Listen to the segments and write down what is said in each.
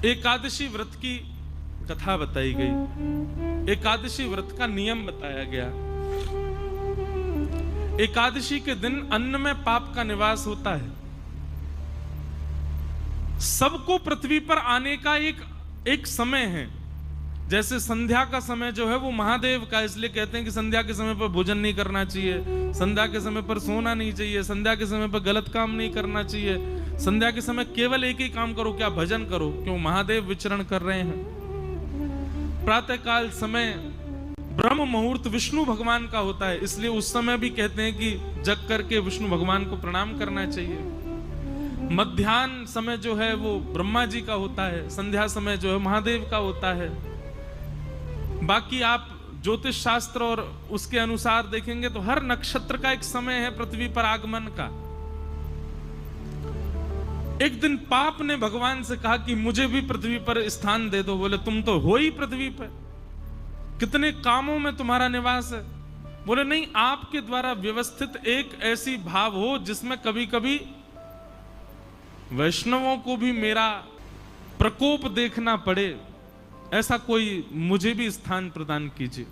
एकादशी व्रत की कथा बताई गई, एकादशी व्रत का नियम बताया गया। एकादशी के दिन अन्न में पाप का निवास होता है। सबको पृथ्वी पर आने का एक समय है। जैसे संध्या का समय जो है वो महादेव का, इसलिए कहते हैं कि संध्या के समय पर भोजन नहीं करना चाहिए, संध्या के समय पर सोना नहीं चाहिए, संध्या के समय पर गलत काम नहीं करना चाहिए, संध्या के समय केवल एक ही काम करो, क्या भजन करो, क्यों महादेव विचरण कर रहे हैं। प्रातःकाल समय ब्रह्म मुहूर्त विष्णु भगवान का होता है, इसलिए उस समय भी कहते हैं कि जग करके विष्णु भगवान को प्रणाम करना चाहिए। मध्याह्न समय जो है वो ब्रह्मा जी का होता है, संध्या समय जो है महादेव का होता है। बाकी आप ज्योतिष शास्त्र और उसके अनुसार देखेंगे तो हर नक्षत्र का एक समय है पृथ्वी पर आगमन का। एक दिन पाप ने भगवान से कहा कि मुझे भी पृथ्वी पर स्थान दे दो। बोले तुम तो हो ही पृथ्वी पर, कितने कामों में तुम्हारा निवास है। बोले नहीं, आपके द्वारा व्यवस्थित एक ऐसी भाव हो जिसमें कभी कभी वैष्णवों को भी मेरा प्रकोप देखना पड़े, ऐसा कोई मुझे भी स्थान प्रदान कीजिए।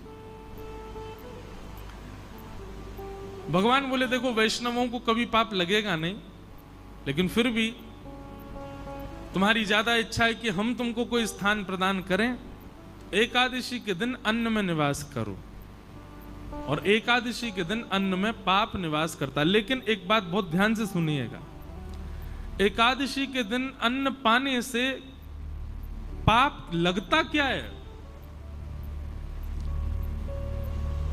भगवान बोले देखो, वैष्णवों को कभी पाप लगेगा नहीं, लेकिन फिर भी तुम्हारी ज्यादा इच्छा है कि हम तुमको कोई स्थान प्रदान करें। एकादशी के दिन अन्न में निवास करो, और एकादशी के दिन अन्न में पाप निवास करता है। लेकिन एक बात बहुत ध्यान से सुनिएगा, एकादशी के दिन अन्न पाने से पाप लगता क्या है।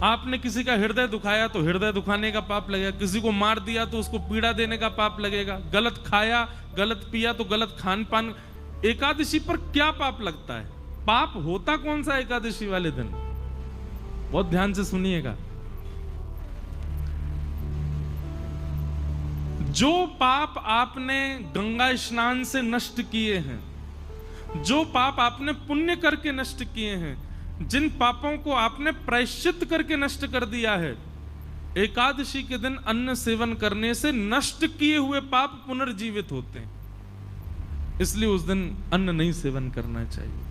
आपने किसी का हृदय दुखाया तो हृदय दुखाने का पाप लगेगा, किसी को मार दिया तो उसको पीड़ा देने का पाप लगेगा, गलत खाया गलत पिया तो गलत खान पान। एकादशी पर क्या पाप लगता है? पाप होता कौन सा एकादशी वाले दिन? बहुत ध्यान से सुनिएगा। जो पाप आपने गंगा स्नान से नष्ट किए हैं, जो पाप आपने पुण्य करके नष्ट किए हैं, जिन पापों को आपने प्रायश्चित करके नष्ट कर दिया है, एकादशी के दिन अन्न सेवन करने से नष्ट किए हुए पाप पुनर्जीवित होते हैं। इसलिए उस दिन अन्न नहीं सेवन करना चाहिए।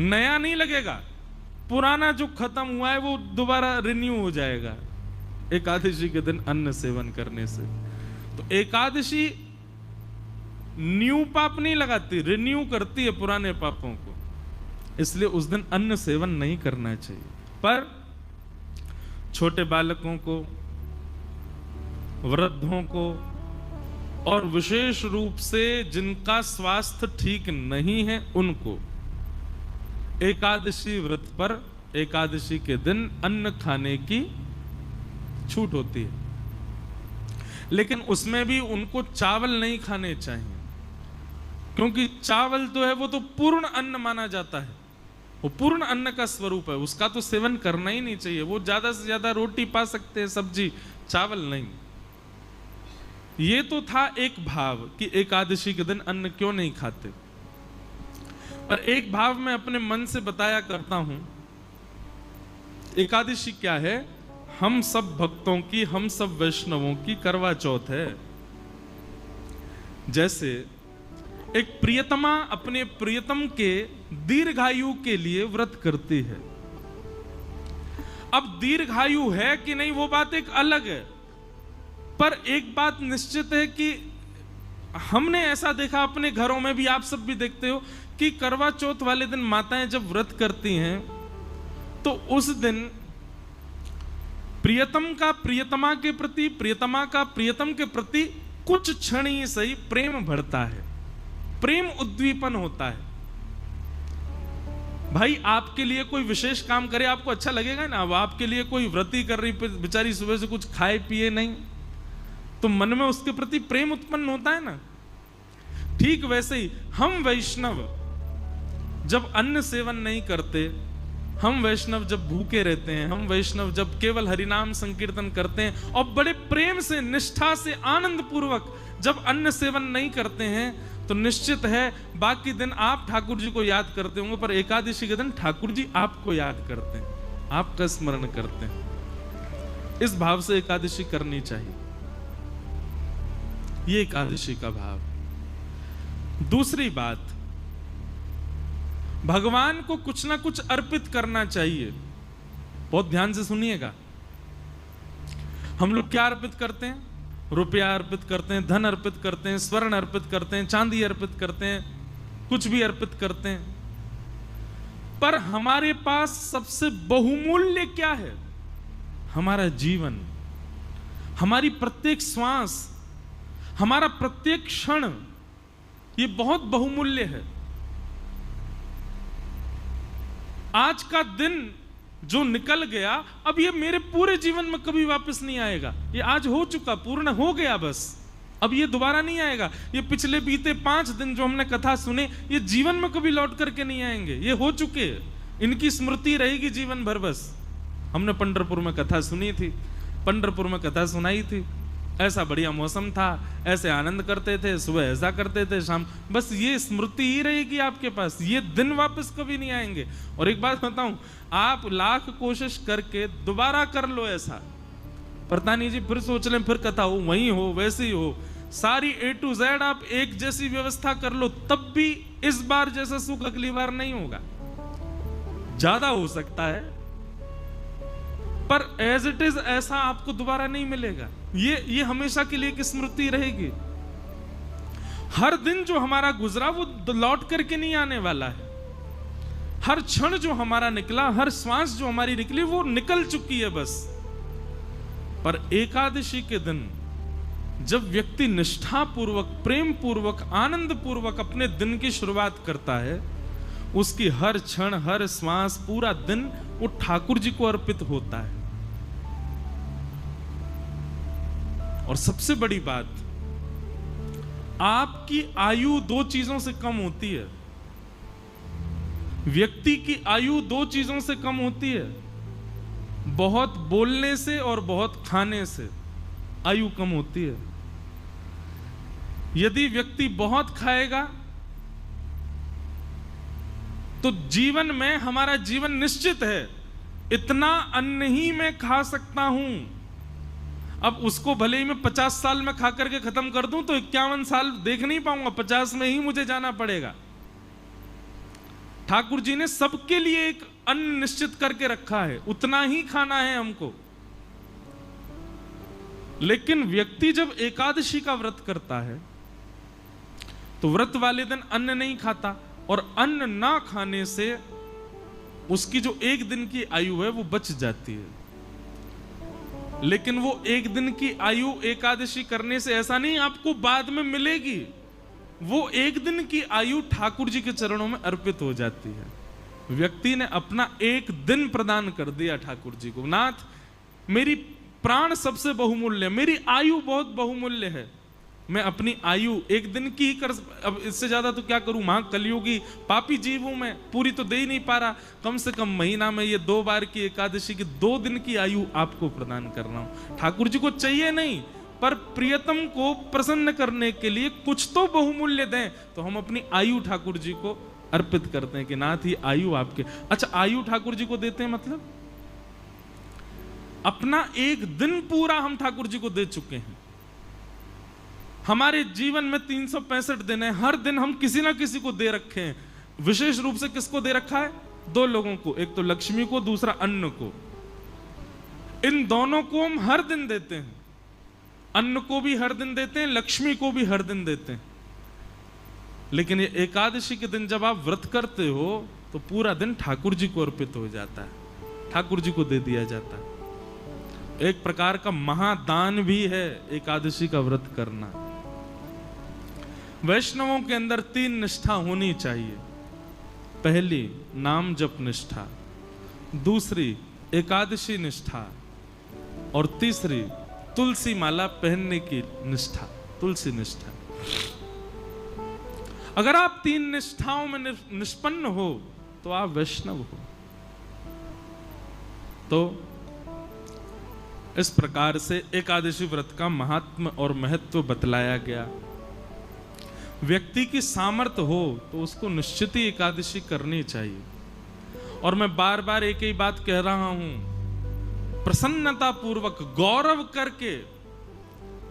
नया नहीं लगेगा, पुराना जो खत्म हुआ है वो दोबारा रिन्यू हो जाएगा एकादशी के दिन अन्न सेवन करने से। तो एकादशी न्यू पाप नहीं लगाती, रिन्यू करती है पुराने पापों को। इसलिए उस दिन अन्न सेवन नहीं करना चाहिए। पर छोटे बालकों को, वृद्धों को, और विशेष रूप से जिनका स्वास्थ्य ठीक नहीं है उनको एकादशी व्रत पर एकादशी के दिन अन्न खाने की छूट होती है। लेकिन उसमें भी उनको चावल नहीं खाने चाहिए, क्योंकि चावल तो है वो तो पूर्ण अन्न माना जाता है, वो पूर्ण अन्न का स्वरूप है, उसका तो सेवन करना ही नहीं चाहिए। वो ज्यादा से ज्यादा रोटी पा सकते हैं, सब्जी, चावल नहीं। ये तो था एक भाव कि एकादशी के दिन अन्न क्यों नहीं खाते। और एक भाव मैं अपने मन से बताया करता हूं। एकादशी क्या है? हम सब भक्तों की, हम सब वैष्णवों की करवा चौथ है। जैसे एक प्रियतमा अपने प्रियतम के दीर्घायु के लिए व्रत करती है। अब दीर्घायु है कि नहीं वो बात एक अलग है, पर एक बात निश्चित है कि हमने ऐसा देखा अपने घरों में भी, आप सब भी देखते हो कि करवा चौथ वाले दिन माताएं जब व्रत करती हैं तो उस दिन प्रियतम का प्रियतमा के प्रति, प्रियतमा का प्रियतम के प्रति कुछ क्षण ही सही प्रेम बढ़ता है, प्रेम उद्दीपन होता है। भाई आपके लिए कोई विशेष काम करे आपको अच्छा लगेगा ना। अब आपके लिए कोई व्रती कर रही बेचारी, सुबह से कुछ खाए पिए नहीं, तो मन में उसके प्रति प्रेम उत्पन्न होता है ना। ठीक वैसे ही हम वैष्णव जब अन्न सेवन नहीं करते, हम वैष्णव जब भूखे रहते हैं, हम वैष्णव जब केवल हरिनाम संकीर्तन करते हैं और बड़े प्रेम से, निष्ठा से, आनंद पूर्वक जब अन्न सेवन नहीं करते हैं, तो निश्चित है बाकी दिन आप ठाकुर जी को याद करते होंगे, पर एकादशी के दिन ठाकुर जी आपको याद करते हैं, आपका स्मरण करते हैं। इस भाव से एकादशी करनी चाहिए। ये एकादशी का भाव। दूसरी बात, भगवान को कुछ ना कुछ अर्पित करना चाहिए। बहुत ध्यान से सुनिएगा। हम लोग क्या अर्पित करते हैं? रुपया अर्पित करते हैं, धन अर्पित करते हैं, स्वर्ण अर्पित करते हैं, चांदी अर्पित करते हैं, कुछ भी अर्पित करते हैं। पर हमारे पास सबसे बहुमूल्य क्या है? हमारा जीवन, हमारी प्रत्येक श्वास, हमारा प्रत्येक क्षण, ये बहुत बहुमूल्य है। आज का दिन जो निकल गया, अब ये मेरे पूरे जीवन में कभी वापस नहीं आएगा। ये आज हो चुका, पूर्ण हो गया, बस अब ये दोबारा नहीं आएगा। ये पिछले बीते 5 दिन जो हमने कथा सुने, ये जीवन में कभी लौट करके नहीं आएंगे। ये हो चुके, इनकी स्मृति रहेगी जीवन भर। बस हमने पंढरपुर में कथा सुनी थी, पंढरपुर में कथा सुनाई थी। ऐसा बढ़िया मौसम था, ऐसे आनंद करते थे, सुबह ऐसा करते थे, शाम, बस ये स्मृति ही रहेगी आपके पास। ये दिन वापस कभी नहीं आएंगे। और एक बात बताऊं, आप लाख कोशिश करके दोबारा कर लो ऐसा, पता नहीं जी, फिर सोच लें, फिर कथा हो, वही हो, वैसे ही हो, सारी A to Z आप एक जैसी व्यवस्था कर लो, तब भी इस बार जैसा सुख अगली बार नहीं होगा। ज्यादा हो सकता है, पर एज इट इज ऐसा आपको दोबारा नहीं मिलेगा। ये हमेशा के लिए एक स्मृति रहेगी। हर दिन जो हमारा गुजरा वो लौट करके नहीं आने वाला है। हर क्षण जो हमारा निकला, हर श्वास जो हमारी निकली, वो निकल चुकी है बस। पर एकादशी के दिन जब व्यक्ति निष्ठा पूर्वक, प्रेम पूर्वक, आनंद पूर्वक अपने दिन की शुरुआत करता है, उसकी हर क्षण, हर श्वास, पूरा दिन वो ठाकुर जी को अर्पित होता है। और सबसे बड़ी बात, आपकी आयु 2 चीजों से कम होती है। व्यक्ति की आयु 2 चीजों से कम होती है, बहुत बोलने से और बहुत खाने से आयु कम होती है। यदि व्यक्ति बहुत खाएगा तो जीवन में, हमारा जीवन निश्चित है, इतना अन्न ही मैं खा सकता हूं। अब उसको भले ही मैं 50 साल में खा करके खत्म कर दूं तो 51 साल देख नहीं पाऊंगा, 50 में ही मुझे जाना पड़ेगा। ठाकुर जी ने सबके लिए एक अन्न निश्चित करके रखा है, उतना ही खाना है हमको। लेकिन व्यक्ति जब एकादशी का व्रत करता है तो व्रत वाले दिन अन्न नहीं खाता, और अन्न ना खाने से उसकी जो 1 दिन की आयु है वो बच जाती है। लेकिन वो 1 दिन की आयु एकादशी करने से ऐसा नहीं आपको बाद में मिलेगी, वो 1 दिन की आयु ठाकुर जी के चरणों में अर्पित हो जाती है। व्यक्ति ने अपना 1 दिन प्रदान कर दिया ठाकुर जी को। नाथ, मेरी प्राण सबसे बहुमूल्य, मेरी आयु बहुत बहुमूल्य है, मैं अपनी आयु 1 दिन की ही कर, अब इससे ज्यादा तो क्या करूं, मां कलयुगी पापी जीव हूं मैं, पूरी तो दे ही नहीं पा रहा। कम से कम महीना में ये 2 बार की एकादशी की 2 दिन की आयु आपको प्रदान कर रहा हूं। ठाकुर जी को चाहिए नहीं, पर प्रियतम को प्रसन्न करने के लिए कुछ तो बहुमूल्य दें, तो हम अपनी आयु ठाकुर जी को अर्पित करते हैं कि नाथ ही आयु आपके। अच्छा, आयु ठाकुर जी को देते हैं मतलब अपना 1 दिन पूरा हम ठाकुर जी को दे चुके हैं। हमारे जीवन में 365 दिन है, हर दिन हम किसी ना किसी को दे रखे हैं। विशेष रूप से किसको दे रखा है? 2 लोगों को, एक तो लक्ष्मी को, दूसरा अन्न को। इन दोनों को हम हर दिन देते हैं, अन्न को भी हर दिन देते हैं, लक्ष्मी को भी हर दिन देते हैं। लेकिन ये एकादशी के दिन जब आप व्रत करते हो तो पूरा दिन ठाकुर जी को अर्पित हो जाता है, ठाकुर जी को दे दिया जाता है। एक प्रकार का महादान भी है एकादशी का व्रत करना। वैष्णवों के अंदर 3 निष्ठा होनी चाहिए। पहली नाम जप निष्ठा, दूसरी एकादशी निष्ठा, और तीसरी तुलसी माला पहनने की निष्ठा, तुलसी निष्ठा। अगर आप 3 निष्ठाओं में निष्पन्न हो तो आप वैष्णव हो। तो इस प्रकार से एकादशी व्रत का महात्म्य और महत्व बतलाया गया। व्यक्ति की सामर्थ्य हो तो उसको निश्चित ही एकादशी करनी चाहिए। और मैं बार बार एक ही बात कह रहा हूं, प्रसन्नता पूर्वक, गौरव करके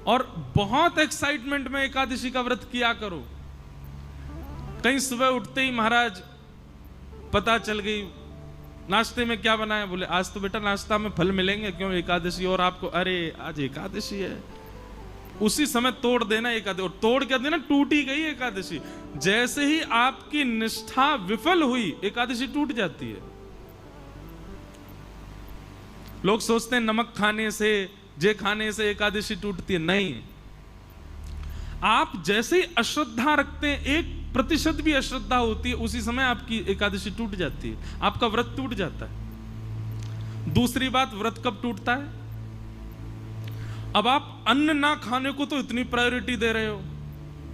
और बहुत एक्साइटमेंट में एकादशी का व्रत किया करो। कहीं सुबह उठते ही महाराज पता चल गई नाश्ते में क्या बनाया, बोले आज तो बेटा नाश्ता में फल मिलेंगे, क्यों एकादशी, और आपको अरे आज एकादशी है, उसी समय तोड़ देना एकादशी, और तोड़ क्या देना, टूटी गई एकादशी। जैसे ही आपकी निष्ठा विफल हुई एकादशी टूट जाती है। लोग सोचते हैं नमक खाने से, जे खाने से एकादशी टूटती है, नहीं। आप जैसे ही अश्रद्धा रखते हैं, 1% भी अश्रद्धा होती है, उसी समय आपकी एकादशी टूट जाती है, आपका व्रत टूट जाता है। दूसरी बात, व्रत कब टूटता है? अब आप अन्न ना खाने को तो इतनी प्रायोरिटी दे रहे हो,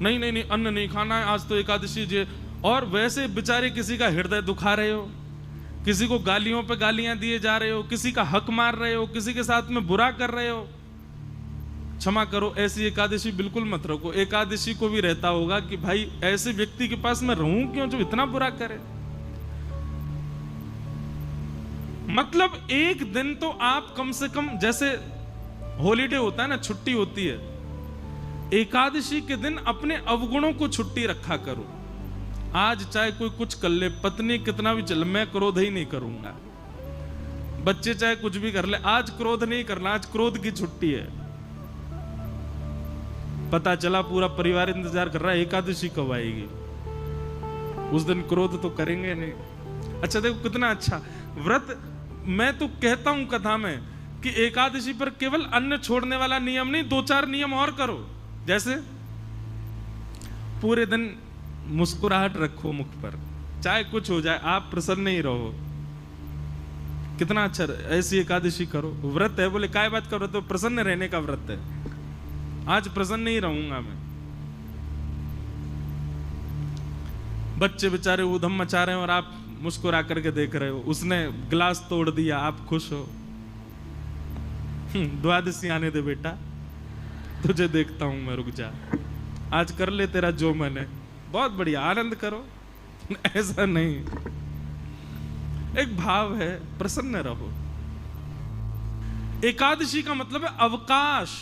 नहीं नहीं नहीं अन्न नहीं खाना है, आज तो एकादशी जे, और वैसे बेचारे किसी का हृदय दुखा रहे हो, किसी को गालियों पे गालियां दिए जा रहे हो, किसी का हक मार रहे हो, किसी के साथ में बुरा कर रहे हो। क्षमा करो, ऐसी एकादशी बिल्कुल मत रखो। एकादशी को भी रहता होगा कि भाई ऐसे व्यक्ति के पास मैं रहूं क्यों जो इतना बुरा करे। मतलब एक दिन तो आप कम से कम, जैसे हॉलीडे होता है ना, छुट्टी होती है, एकादशी के दिन अपने अवगुणों को छुट्टी रखा करो। आज चाहे कोई कुछ कर ले, पत्नी कितना भी चले, मैं क्रोध ही नहीं करूंगा, बच्चे चाहे कुछ भी कर ले, आज क्रोध नहीं करना, आज क्रोध की छुट्टी है। पता चला पूरा परिवार इंतजार कर रहा है एकादशी कब आएगी, उस दिन क्रोध तो करेंगे नहीं। अच्छा देखो कितना अच्छा व्रत। मैं तो कहता हूं कथा में कि एकादशी पर केवल अन्न छोड़ने वाला नियम नहीं, 2-4 नियम और करो। जैसे पूरे दिन मुस्कुराहट रखो मुख पर, चाहे कुछ हो जाए आप प्रसन्न ही रहो। कितना अच्छा, ऐसी एकादशी करो। व्रत है, बोले काय बात करो, तो प्रसन्न रहने का व्रत है, आज प्रसन्न ही रहूंगा मैं। बच्चे बेचारे उधम मचा रहे हैं और आप मुस्कुरा करके देख रहे हो, उसने गिलास तोड़ दिया, आप खुश हो। द्वादशी आने दे बेटा, तुझे देखता हूं मैं, रुक जा, आज कर ले तेरा जो मन है, बहुत बढ़िया, आनंद करो। ऐसा नहीं, एक भाव है, प्रसन्न रहो। एकादशी का मतलब है अवकाश।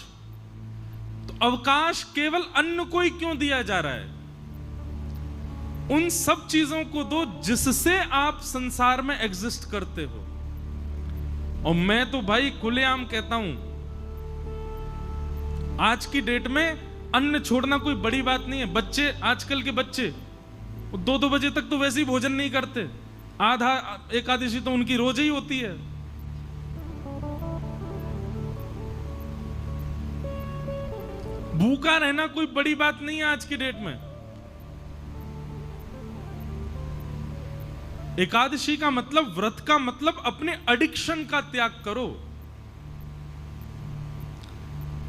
तो अवकाश केवल अन्न को ही क्यों दिया जा रहा है? उन सब चीजों को दो जिससे आप संसार में एग्जिस्ट करते हो। और मैं तो भाई खुलेआम कहता हूं, आज की डेट में अन्न छोड़ना कोई बड़ी बात नहीं है। बच्चे, आजकल के बच्चे 2-2 बजे तक तो वैसे ही भोजन नहीं करते, आधा एकादशी तो उनकी रोज ही होती है। भूखा रहना कोई बड़ी बात नहीं है आज की डेट में। एकादशी का मतलब, व्रत का मतलब अपने एडिक्शन का त्याग करो।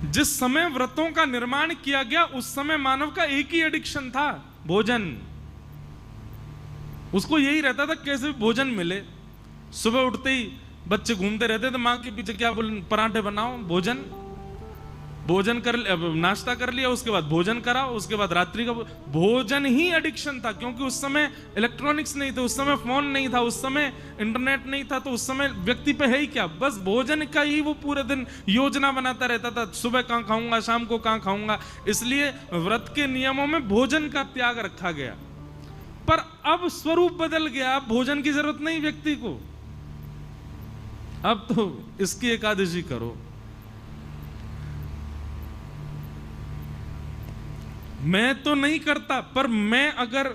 जिस समय व्रतों का निर्माण किया गया उस समय मानव का एक ही एडिक्शन था, भोजन। उसको यही रहता था कैसे भी भोजन मिले। सुबह उठते ही बच्चे घूमते रहते थे मां के पीछे, क्या बोल, पराठे बनाओ, भोजन, भोजन कर, नाश्ता कर लिया, उसके बाद भोजन कराओ, उसके बाद रात्रि का भोजन ही एडिक्शन था। क्योंकि उस समय इलेक्ट्रॉनिक्स नहीं थे, उस समय फोन नहीं था, उस समय इंटरनेट नहीं था, तो उस समय व्यक्ति पे है ही क्या, बस भोजन का ही वो पूरे दिन योजना बनाता रहता था, सुबह कहां खाऊंगा, शाम को कहां खाऊंगा। इसलिए व्रत के नियमों में भोजन का त्याग रखा गया। पर अब स्वरूप बदल गया, अब भोजन की जरूरत नहीं व्यक्ति को, अब तो इसकी एकादशी करो। मैं तो नहीं करता, पर मैं अगर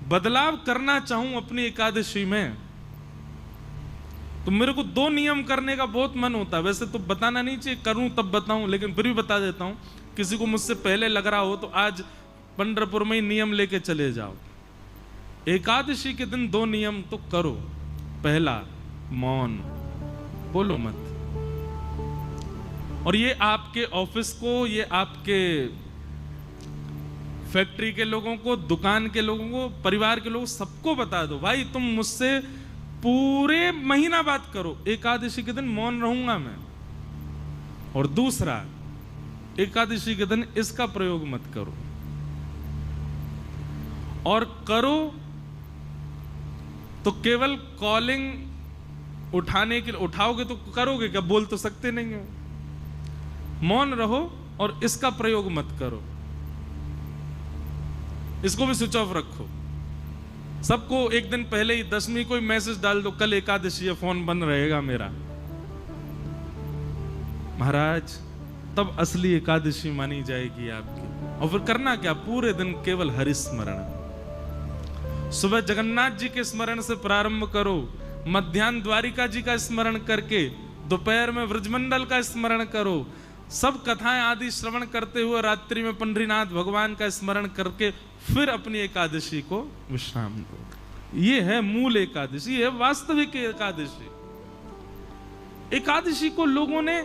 बदलाव करना चाहूं अपनी एकादशी में, तो मेरे को 2 नियम करने का बहुत मन होता है। वैसे तो बताना नहीं चाहिए, करूं तब बताऊं, लेकिन फिर भी बता देता हूं। किसी को मुझसे पहले लग रहा हो तो आज पंढरपुर में ही नियम लेके चले जाओ। एकादशी के दिन 2 नियम तो करो। पहला, मौन, बोलो मत। और ये आपके ऑफिस को, ये आपके फैक्ट्री के लोगों को, दुकान के लोगों को, परिवार के लोगों, सबको बता दो, भाई तुम मुझसे पूरे महीना बात करो, एकादशी के दिन मौन रहूंगा मैं। और दूसरा, एकादशी के दिन इसका प्रयोग मत करो, और करो तो केवल कॉलिंग उठाने के लिए उठाओगे तो करोगे क्या, बोल तो सकते नहीं हो। मौन रहो और इसका प्रयोग मत करो। इसको भी स्विच ऑफ रखो। सबको एक दिन पहले ही 10वीं कोई मैसेज डाल दो, कल एकादशी है, फोन बंद रहेगा मेरा। महाराज तब असली एकादशी मानी जाएगी आपकी। और फिर करना क्या, पूरे दिन केवल हरि स्मरण। सुबह जगन्नाथ जी के स्मरण से प्रारंभ करो, मध्याह्न द्वारिका जी का स्मरण करके, दोपहर में व्रजमंडल का स्मरण करो, सब कथाएं आदि श्रवण करते हुए रात्रि में पंडरीनाथ भगवान का स्मरण करके फिर अपनी एकादशी को विश्राम दो। ये है मूल एकादशी, ये है वास्तविक एकादशी। एकादशी को लोगों ने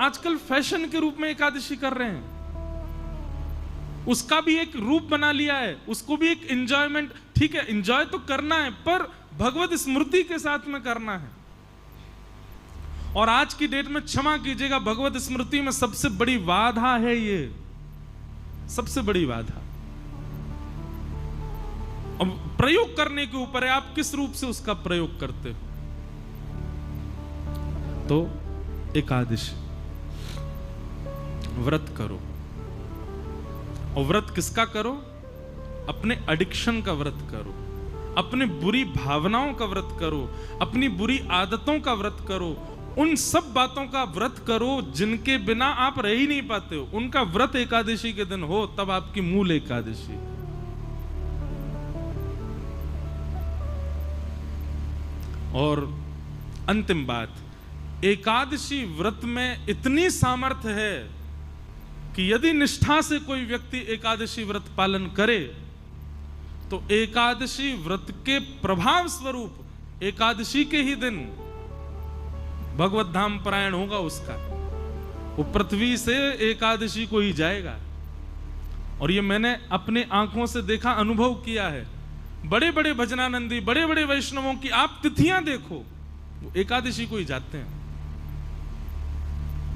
आजकल फैशन के रूप में एकादशी कर रहे हैं, उसका भी एक रूप बना लिया है, उसको भी एक एंजॉयमेंट। ठीक है, एंजॉय तो करना है, पर भगवत स्मृति के साथ में करना है। और आज की डेट में क्षमा कीजिएगा, भगवत स्मृति में सबसे बड़ी बाधा है ये, सबसे बड़ी बाधा। अब प्रयोग करने के ऊपर है, आप किस रूप से उसका प्रयोग करते हो। तो एकादशी व्रत करो, और व्रत किसका करो, अपने एडिक्शन का व्रत करो, अपने बुरी भावनाओं का व्रत करो, अपनी बुरी आदतों का व्रत करो, उन सब बातों का व्रत करो जिनके बिना आप रह ही नहीं पाते हो। उनका व्रत एकादशी के दिन हो, तब आपकी मूल एकादशी। और अंतिम बात, एकादशी व्रत में इतनी सामर्थ्य है कि यदि निष्ठा से कोई व्यक्ति एकादशी व्रत पालन करे तो एकादशी व्रत के प्रभाव स्वरूप एकादशी के ही दिन भगवत धाम परायण होगा उसका। वो पृथ्वी से एकादशी को ही जाएगा। और ये मैंने अपने आंखों से देखा, अनुभव किया है। बड़े बड़े भजनानंदी, बड़े बड़े वैष्णवों की आप तिथियां देखो, वो एकादशी को ही जाते हैं।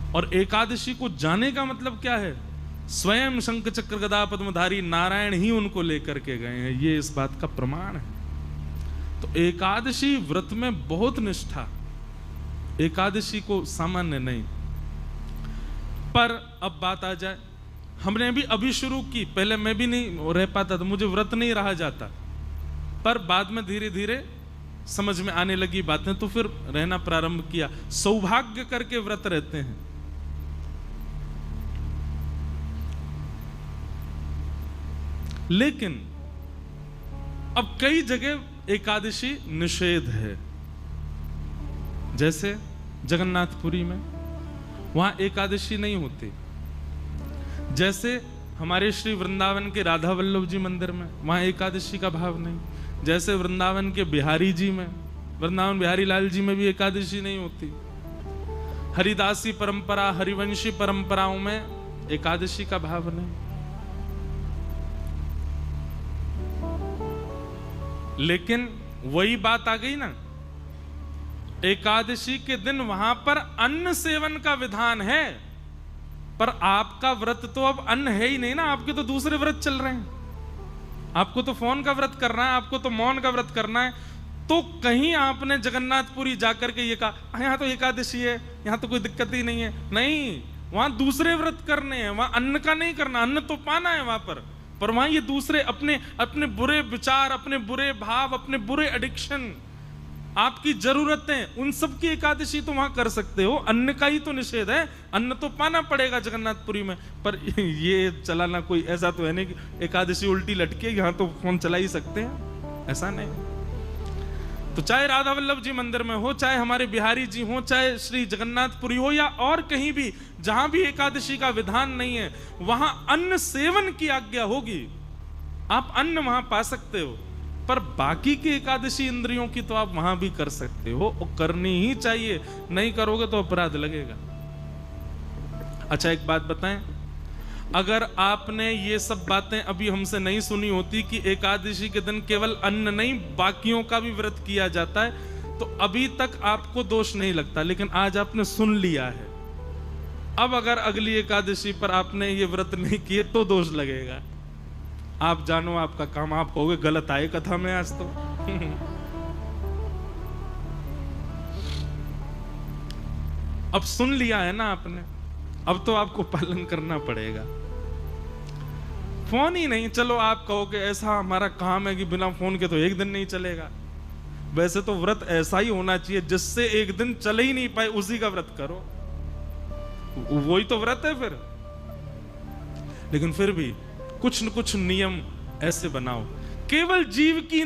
और एकादशी को जाने का मतलब क्या है, स्वयं शंख चक्र गदा पद्मधारी नारायण ही उनको लेकर के गए हैं, ये इस बात का प्रमाण है। तो एकादशी व्रत में बहुत निष्ठा, एकादशी को सामान्य नहीं। पर अब बात आ जाए, हमने भी अभी शुरू की, पहले मैं भी नहीं रह पाता था, मुझे व्रत नहीं रहा जाता, पर बाद में धीरे धीरे समझ में आने लगी बातें, तो फिर रहना प्रारंभ किया। सौभाग्य करके व्रत रहते हैं। लेकिन अब कई जगह एकादशी निषेध है, जैसे जगन्नाथपुरी में वहां एकादशी नहीं होती। जैसे हमारे श्री वृंदावन के राधा वल्लभ जी मंदिर में वहां एकादशी का भाव नहीं। जैसे वृंदावन के बिहारी जी में, वृंदावन बिहारी लाल जी में भी एकादशी नहीं होती। हरिदासी परंपरा, हरिवंशी परंपराओं में एकादशी का भाव नहीं। लेकिन वही बात आ गई ना, एकादशी के दिन वहां पर अन्न सेवन का विधान है, पर आपका व्रत तो अब अन्न है ही नहीं ना, आपके तो दूसरे व्रत चल रहे हैं। आपको तो फोन का व्रत करना है, आपको तो मौन का व्रत करना है। तो कहीं आपने जगन्नाथपुरी जाकर के ये कहा यहां तो एकादशी है, यहां तो कोई दिक्कत ही नहीं है, नहीं, वहां दूसरे व्रत करने हैं, वहां अन्न का नहीं करना। अन्न तो पाना है वहां पर वहां ये दूसरे अपने बुरे विचार, अपने बुरे भाव, अपने बुरे एडिक्शन, आपकी जरूरतें, उन सब की एकादशी तो वहां कर सकते हो। अन्न का ही तो निषेध है, अन्न तो पाना पड़ेगा जगन्नाथपुरी में। पर ये चलाना कोई ऐसा तो है नहीं कि एकादशी उल्टी लटके, यहां तो फोन चला ही सकते हैं, ऐसा नहीं। तो चाहे राधा वल्लभ जी मंदिर में हो, चाहे हमारे बिहारी जी हो, चाहे श्री जगन्नाथपुरी हो, या और कहीं भी जहां भी एकादशी का विधान नहीं है, वहां अन्न सेवन की आज्ञा होगी। आप अन्न वहां पा सकते हो, पर बाकी की एकादशी इंद्रियों की तो आप वहां भी कर सकते हो, और करनी ही चाहिए। नहीं करोगे तो अपराध लगेगा। अच्छा एक बात बताएं, अगर आपने ये सब बातें अभी हमसे नहीं सुनी होती कि एकादशी के दिन केवल अन्न नहीं बाकियों का भी व्रत किया जाता है, तो अभी तक आपको दोष नहीं लगता। लेकिन आज आपने सुन लिया है, अब अगर अगली एकादशी पर आपने ये व्रत नहीं किए तो दोष लगेगा। आप जानो आपका काम, आप कहोगे गलत आए कथा में आज तो। अब सुन लिया है ना आपने, अब तो आपको पालन करना पड़ेगा। फोन ही नहीं, चलो आप कहो कि ऐसा हमारा काम है कि बिना फोन के तो एक दिन नहीं चलेगा। वैसे तो व्रत ऐसा ही होना चाहिए जिससे एक दिन चले ही नहीं पाए, उसी का व्रत करो, वही तो व्रत है फिर। लेकिन फिर भी कुछ न कुछ नियम ऐसे बनाओ। केवल जीव की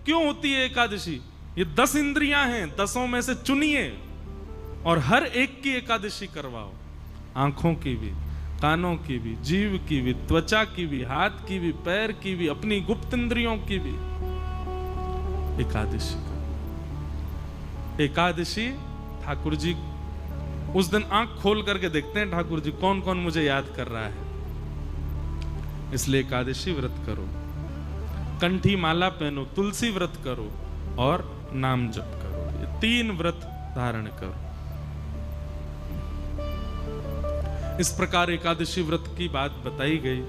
क्यों होती है एकादशी? ये 10 इंद्रियां हैं, 10 में से चुनिए और हर एक की एकादशी करवाओ। आंखों की भी, कानों की भी, जीव की भी, त्वचा की भी, हाथ की भी, पैर की भी, अपनी गुप्त इंद्रियों की भी एकादशी करो। एकादशी ठाकुर जी उस दिन आंख खोल करके देखते हैं ठाकुर जी कौन कौन मुझे याद कर रहा है, इसलिए एकादशी व्रत करो। कंठी माला पहनो, तुलसी व्रत करो और नाम जप करो। ये 3 व्रत धारण करो। इस प्रकार एकादशी व्रत की बात बताई गई।